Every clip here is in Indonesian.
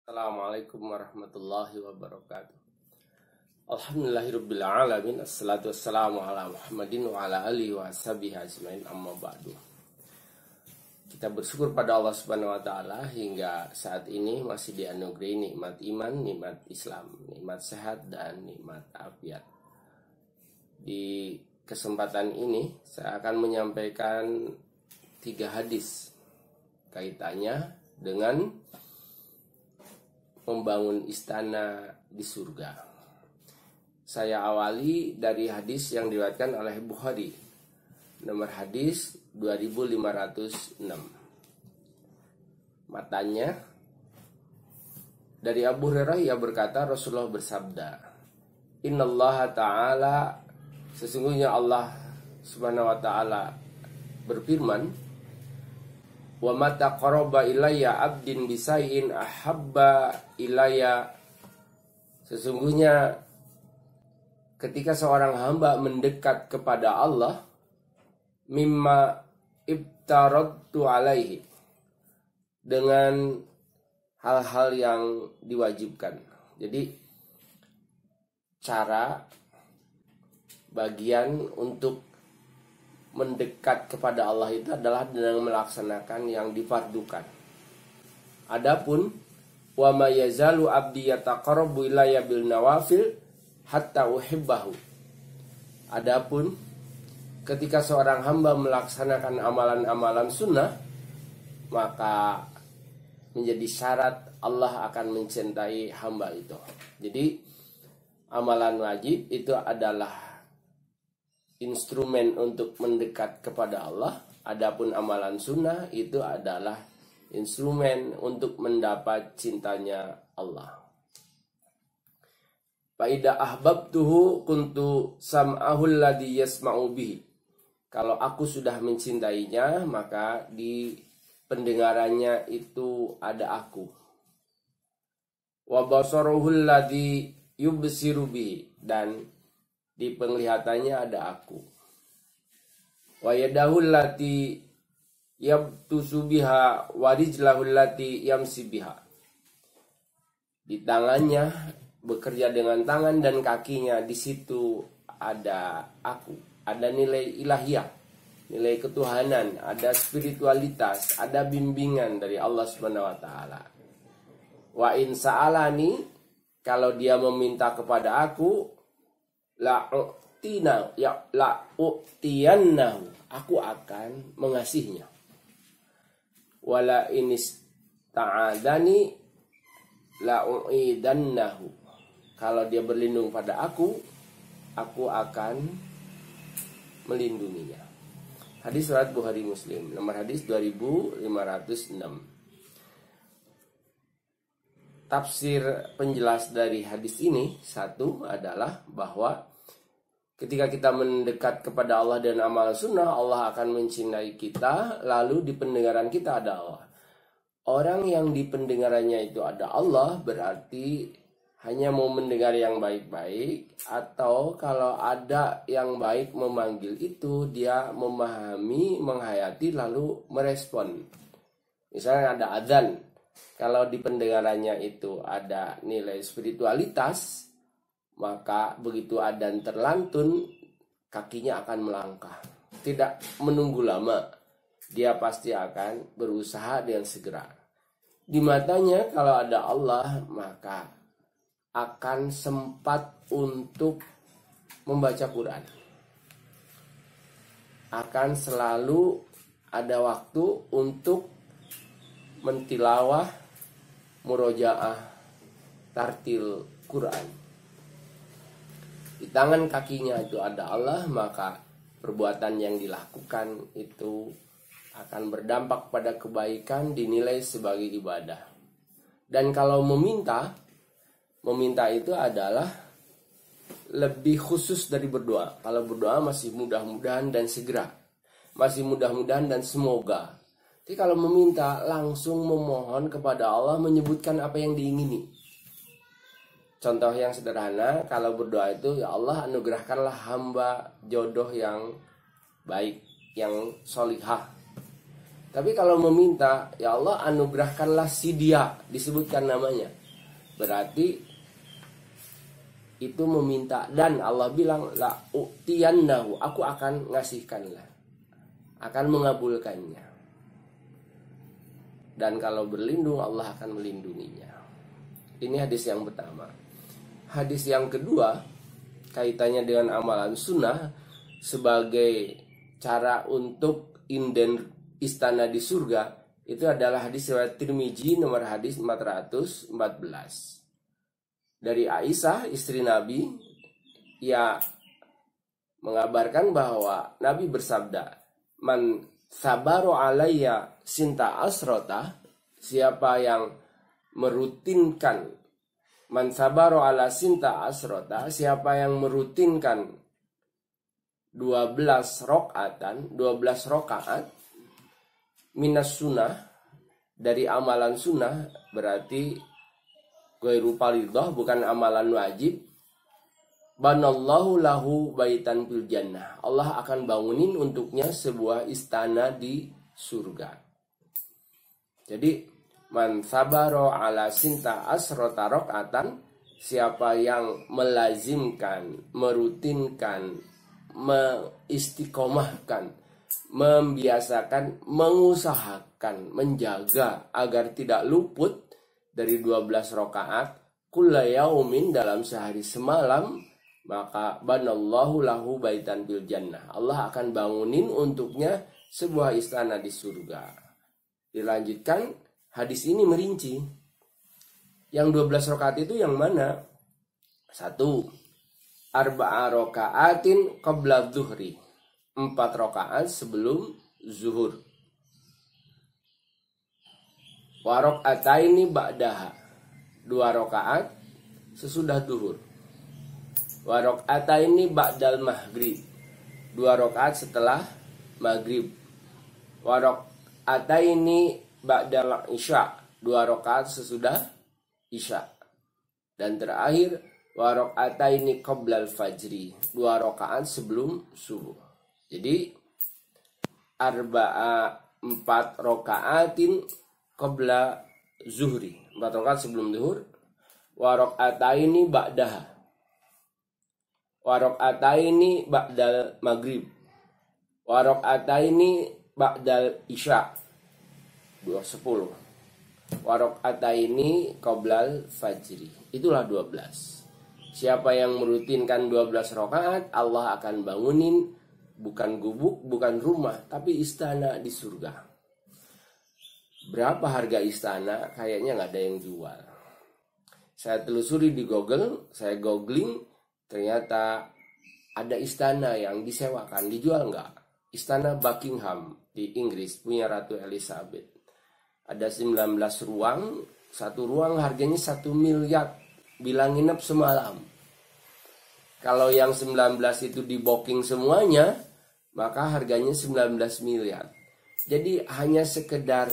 Assalamualaikum warahmatullahi wabarakatuh. Alhamdulillahirrabbilalamin. Assalatu wassalamu ala Muhammadin wa ala alihi wa sahbihi ajmain, amma ba'du. Kita bersyukur pada Allah subhanahu wa ta'ala hingga saat ini masih dianugerahi nikmat iman, nikmat Islam, nikmat sehat, dan nikmat afiat. Di kesempatan ini saya akan menyampaikan 3 hadis kaitannya dengan membangun istana di surga. Saya awali dari hadis yang diriwayatkan oleh Bukhari, nomor hadis 2506. Matanya dari Abu Hurairah, ia berkata, Rasulullah bersabda, Innallaha ta'ala, sesungguhnya Allah subhanahu wa ta'ala berfirman, wa ma taqarraba ilayya 'abdin bisai'in ahabba ilayya, sesungguhnya ketika seorang hamba mendekat kepada Allah, mimma ibtaradtu alaihi, dengan hal-hal yang diwajibkan. Jadi cara bagian untuk mendekat kepada Allah itu adalah dengan melaksanakan yang difardukan. Adapun wa ma yazalu abdi yataqarrabu ilayya bil nawafil hatta uhibbahu. Adapun ketika seorang hamba melaksanakan amalan-amalan sunnah, maka menjadi syarat Allah akan mencintai hamba itu. Jadi amalan wajib itu adalah instrumen untuk mendekat kepada Allah. Adapun amalan sunnah itu adalah instrumen untuk mendapat cintanya Allah. Fa idza ahbabtuhu kuntu sam'ahu alladhi yasma'u bihi. Kalau aku sudah mencintainya, maka di pendengarannya itu ada aku. Wa basaruhu alladhi yubsiru bihi, dan di penglihatannya ada aku. Wa yadahul lati yabtusu biha wa rijlahul lati yamsi biha. Di tangannya bekerja dengan tangan dan kakinya, di situ ada aku, ada nilai ilahiyah, nilai ketuhanan, ada spiritualitas, ada bimbingan dari Allah Subhanahu wa taala. Wa in sa'alani, kalau dia meminta kepada aku, la'utiyannahu, aku akan mengasihinya. Wala inis ta'adani la'u'idannahu, kalau dia berlindung pada aku akan melindunginya. Hadis riwayat Bukhari Muslim, nomor hadis 2506. Tafsir penjelas dari hadis ini, satu adalah bahwa ketika kita mendekat kepada Allah dan amal sunnah, Allah akan mencintai kita. Lalu di pendengaran kita ada Allah. Orang yang di pendengarannya itu ada Allah berarti hanya mau mendengar yang baik-baik, atau kalau ada yang baik memanggil itu dia memahami, menghayati, lalu merespon. Misalnya ada adzan, kalau di pendengarannya itu ada nilai spiritualitas, maka begitu adzan terlantun, kakinya akan melangkah. Tidak menunggu lama, dia pasti akan berusaha dengan segera. Di matanya kalau ada Allah, maka akan sempat untuk membaca Quran. Akan selalu ada waktu untuk mentilawah, murojaah, tartil Quran. Di tangan kakinya itu ada Allah, maka perbuatan yang dilakukan itu akan berdampak pada kebaikan, dinilai sebagai ibadah. Dan kalau meminta itu adalah lebih khusus dari berdoa. Kalau berdoa masih mudah-mudahan dan segera, masih mudah-mudahan dan semoga. Jadi kalau meminta, langsung memohon kepada Allah, menyebutkan apa yang diingini. Contoh yang sederhana, kalau berdoa itu, ya Allah anugerahkanlah hamba jodoh yang baik, yang solihah. Tapi kalau meminta, ya Allah anugerahkanlah si dia, disebutkan namanya. Berarti itu meminta, dan Allah bilang la u'tiyannahu, aku akan ngasihkanlah, akan mengabulkannya. Dan kalau berlindung, Allah akan melindunginya. Ini hadis yang pertama. Hadis yang kedua, kaitannya dengan amalan sunnah sebagai cara untuk inden istana di surga, itu adalah hadis riwayat Tirmizi nomor hadis 414. Dari Aisyah, istri Nabi, ia mengabarkan bahwa Nabi bersabda, "Man sabaru alayya sinta asrota," siapa yang merutinkan, man sabaru ala sinta asrota, siapa yang merutinkan 12 rakaat minas sunnah, dari amalan sunnah, berarti ghairu fardhah, bukan amalan wajib. Banallahu lahu baitan fil jannah, Allah akan bangunin untuknya sebuah istana di surga. Jadi man sabaro ala sinta asrota rakaatan, siapa yang melazimkan, merutinkan, mengistiqomahkan, membiasakan, mengusahakan, menjaga agar tidak luput dari 12 rakaat kulla yaumin, dalam sehari semalam, maka banallahu lahu baitan fil jannah, Allah akan bangunin untuknya sebuah istana di surga. Dilanjutkan, hadis ini merinci yang 12 rakaat itu yang mana? 1, arba'a rakaatin qabla dzuhri, 4 rakaat sebelum zuhur. Wa raka'ataini ba'daha, 2 rakaat sesudah zuhur. Wa raka'ataini ba'dal maghrib, 2 rakaat setelah maghrib. Wa raka'ataini ba'dal isya, 2 rakaat sesudah isya. Dan terakhir, wa raka'ataini qablal fajri, 2 rakaat sebelum subuh. Jadi 4 rakaatin qabla zuhri, 4 rakaat sebelum zuhur. Wa raka'ataini ba'daha, wa raka'ataini ba'dal maghrib, wa raka'ataini ba'dal isya, 10. Wa raka'ataini qablal fajri, itulah 12. Siapa yang merutinkan 12 rakaat, Allah akan bangunin bukan gubuk, bukan rumah, tapi istana di surga. Berapa harga istana? Kayaknya nggak ada yang jual. Saya telusuri di Google, saya googling, ternyata ada istana yang disewakan, dijual nggak? Istana Buckingham di Inggris, punya Ratu Elizabeth. Ada 19 ruang, satu ruang harganya 1 miliar, bilang nginep semalam. Kalau yang 19 itu di booking semuanya, maka harganya 19 miliar. Jadi hanya sekedar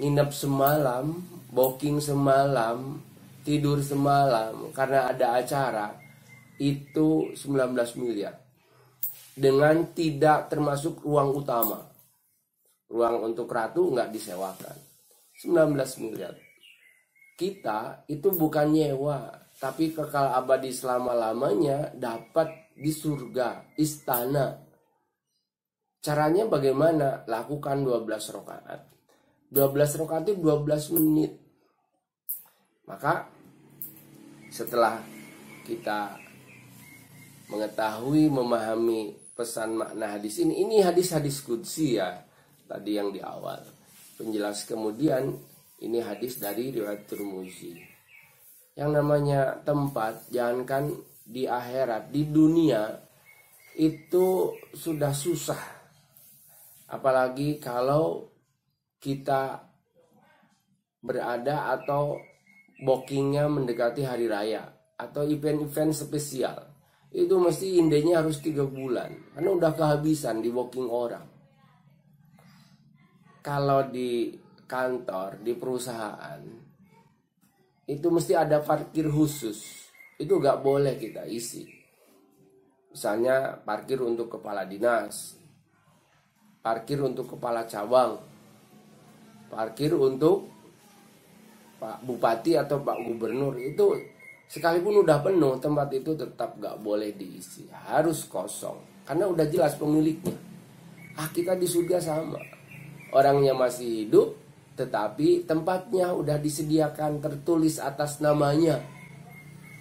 nginep semalam, booking semalam, tidur semalam karena ada acara, itu 19 miliar. Dengan tidak termasuk ruang utama. Ruang untuk ratu nggak disewakan. 19 miliar. Kita itu bukan nyewa, tapi kekal abadi selama-lamanya, dapat di surga, istana. Caranya bagaimana? Lakukan 12 rakaat. 12 rakaat itu 12 menit. Maka setelah kita mengetahui, memahami pesan makna hadis ini hadis-hadis qudsi ya, tadi yang di awal. Penjelas kemudian, ini hadis dari riwayat Tirmizi. Yang namanya tempat, jangankan di akhirat, di dunia itu sudah susah. Apalagi kalau kita berada atau bookingnya mendekati hari raya atau event-event spesial. Itu mesti indenya harus 3 bulan, karena udah kehabisan di booking orang. Kalau di kantor, di perusahaan, itu mesti ada parkir khusus. Itu gak boleh kita isi. Misalnya parkir untuk kepala dinas, parkir untuk kepala cabang, parkir untuk Pak Bupati atau Pak Gubernur itu sekalipun udah penuh, tempat itu tetap gak boleh diisi, harus kosong karena udah jelas pemiliknya. Kita di surga sama, orangnya masih hidup tetapi tempatnya udah disediakan, tertulis atas namanya.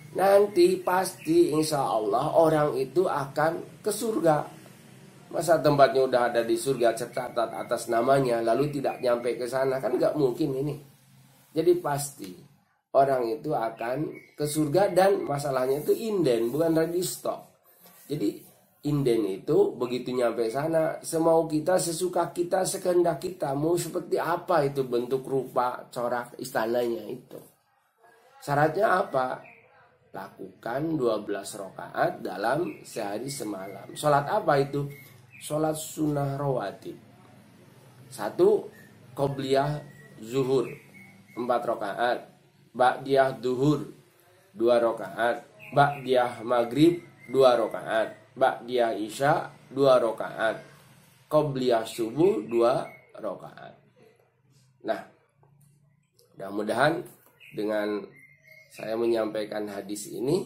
Nanti pasti insya Allah orang itu akan ke surga. Masa tempatnya udah ada di surga tercatat atas namanya lalu tidak nyampe ke sana, kan gak mungkin ini. Jadi pasti orang itu akan ke surga, dan masalahnya itu inden, bukan ready stock. Jadi inden itu begitu nyampe sana, semau kita, sesuka kita, sekehendak kita, mau seperti apa itu bentuk rupa corak istananya itu. Syaratnya apa? Lakukan 12 rakaat dalam sehari semalam. Sholat apa itu? Sholat sunnah rawatib. 1. Qobliyah zuhur 4 rakaat. Ba'diyah duhur 2 rakaat. Ba'diyah maghrib 2 rakaat. Ba'diyah isya 2 rakaat. Qobliyah subuh 2 rakaat. Nah, mudah-mudahan dengan saya menyampaikan hadis ini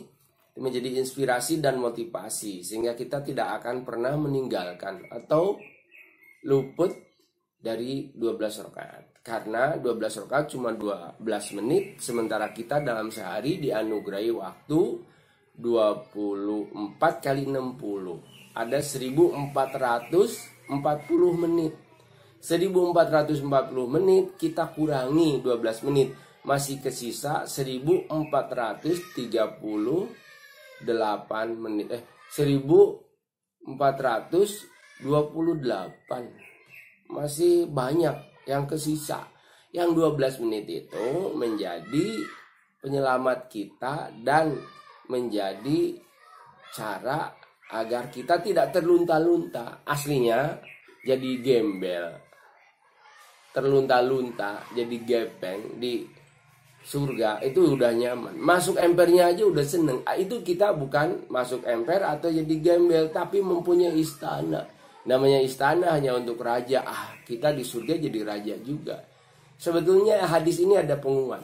menjadi inspirasi dan motivasi sehingga kita tidak akan pernah meninggalkan atau luput dari 12 rakaat. Karena 12 rakaat cuma 12 menit, sementara kita dalam sehari dianugerahi waktu 24 kali 60. Ada 1440 menit. 1440 menit kita kurangi 12 menit, masih kesisa 1438 menit. 1428. Masih banyak yang kesisa. Yang 12 menit itu menjadi penyelamat kita dan menjadi cara agar kita tidak terlunta-lunta. Aslinya jadi gembel, terlunta-lunta, jadi gepeng di surga itu udah nyaman. Masuk empernya aja udah seneng. Itu kita bukan masuk emper atau jadi gembel, tapi mempunyai istana. Namanya istana hanya untuk raja. Kita di surga jadi raja juga. Sebetulnya hadis ini ada pengumuman.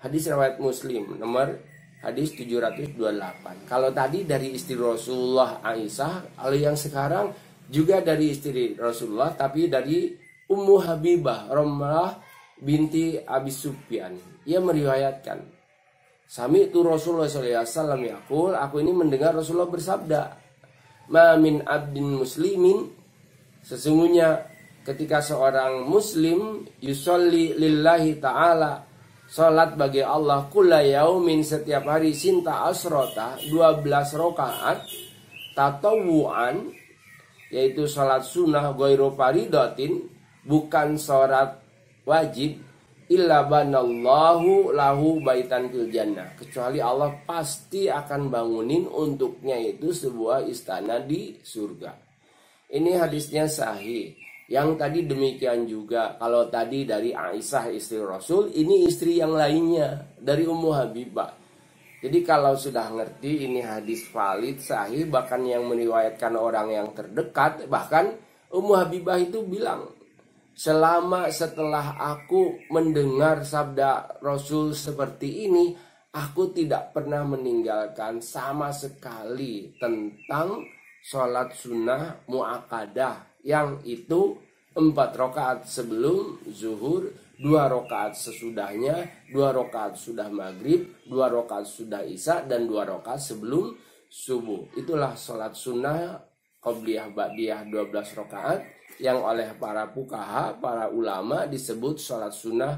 Hadis riwayat Muslim nomor hadis 728. Kalau tadi dari istri Rasulullah Aisyah, kalau yang sekarang juga dari istri Rasulullah tapi dari Ummu Habibah Romlah binti Abi Sufyan. Ia meriwayatkan, Sami itu Rasulullah SAW yaqul, aku ini mendengar Rasulullah bersabda, ma min abdin muslimin, sesungguhnya ketika seorang muslim yusolli lillahi ta'ala, salat bagi Allah kulla yaumin, setiap hari, sinta asrota 12 rakaat, tatawuan, yaitu salat sunnah, ghairu faridatin, bukan salat wajib, illa banallahu lahu baitan fil jannah, kecuali Allah pasti akan bangunin untuknya itu sebuah istana di surga. Ini hadisnya sahih. Yang tadi demikian juga. Kalau tadi dari Aisyah istri Rasul, ini istri yang lainnya dari Ummu Habibah. Jadi kalau sudah ngerti ini hadis valid, sahih, bahkan yang meriwayatkan orang yang terdekat, bahkan Ummu Habibah itu bilang, selama setelah aku mendengar sabda Rasul seperti ini, aku tidak pernah meninggalkan sama sekali tentang sholat sunnah mu'akkadah, yang itu 4 rakaat sebelum zuhur, 2 rakaat sesudahnya, 2 rakaat sudah maghrib, 2 rakaat sudah isya, dan 2 rakaat sebelum subuh. Itulah sholat sunnah qobliyah ba'diyah 12 rakaat yang oleh para fuqaha, para ulama disebut sholat sunnah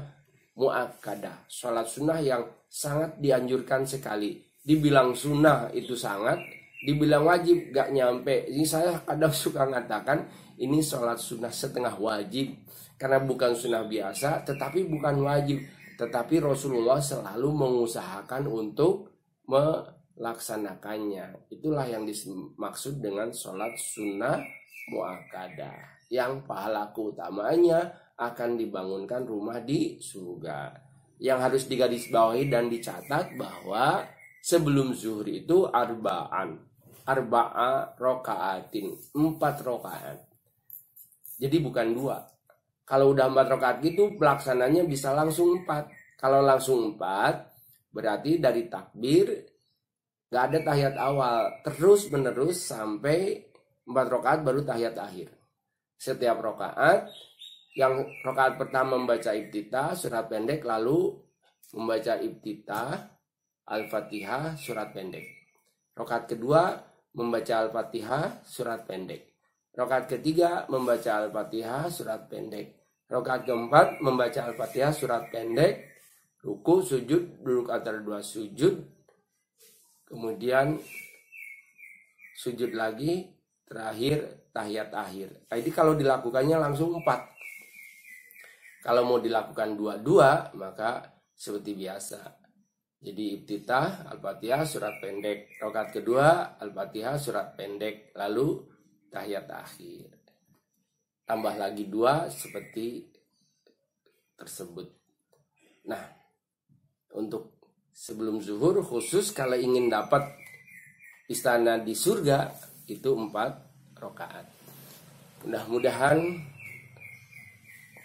mu'akkadah. Sholat sunnah yang sangat dianjurkan sekali. Dibilang sunnah itu sangat, dibilang wajib gak nyampe. Ini saya kadang suka mengatakan ini sholat sunnah setengah wajib, karena bukan sunnah biasa, tetapi bukan wajib. Tetapi Rasulullah selalu mengusahakan untuk melaksanakannya. Itulah yang dimaksud dengan sholat sunnah mu'akkadah, yang pahala utamanya akan dibangunkan rumah di surga. Yang harus digarisbawahi dan dicatat bahwa sebelum zuhur itu arba'a rakaatin, 4 rakaat. Jadi bukan 2. Kalau udah 4 rakaat gitu pelaksananya bisa langsung 4. Kalau langsung 4 berarti dari takbir gak ada tahiyat awal, terus menerus sampai 4 rakaat baru tahiyat akhir. Setiap rakaat, yang rakaat pertama membaca iftitah surat pendek, lalu membaca iftitah Al-Fatihah surat pendek. Rakaat kedua membaca Al-Fatihah surat pendek. Rakaat ketiga membaca Al-Fatihah surat pendek. Rakaat keempat membaca Al-Fatihah surat pendek. Ruku, sujud, duduk antara 2 sujud. Kemudian sujud lagi, terakhir tahiyat akhir. Jadi kalau dilakukannya langsung 4. Kalau mau dilakukan 2-2 maka seperti biasa. Jadi iftitah Al-Fatihah surat pendek, rakaat kedua Al-Fatihah surat pendek, lalu tahiyat akhir. Tambah lagi 2 seperti tersebut. Nah, untuk sebelum zuhur khusus kalau ingin dapat istana di surga itu 4 rakaat. Mudah-mudahan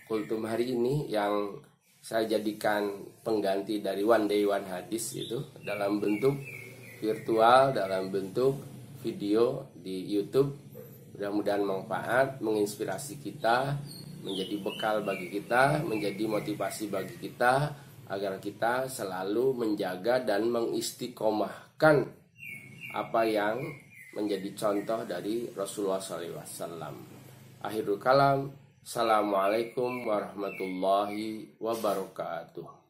kultum hari ini yang saya jadikan pengganti dari One Day One Hadis itu dalam bentuk virtual, dalam bentuk video di YouTube, mudah-mudahan manfaat, menginspirasi kita, menjadi bekal bagi kita, menjadi motivasi bagi kita agar kita selalu menjaga dan mengistiqomahkan apa yang menjadi contoh dari Rasulullah SAW. Akhirul kalam, assalamualaikum warahmatullahi wabarakatuh.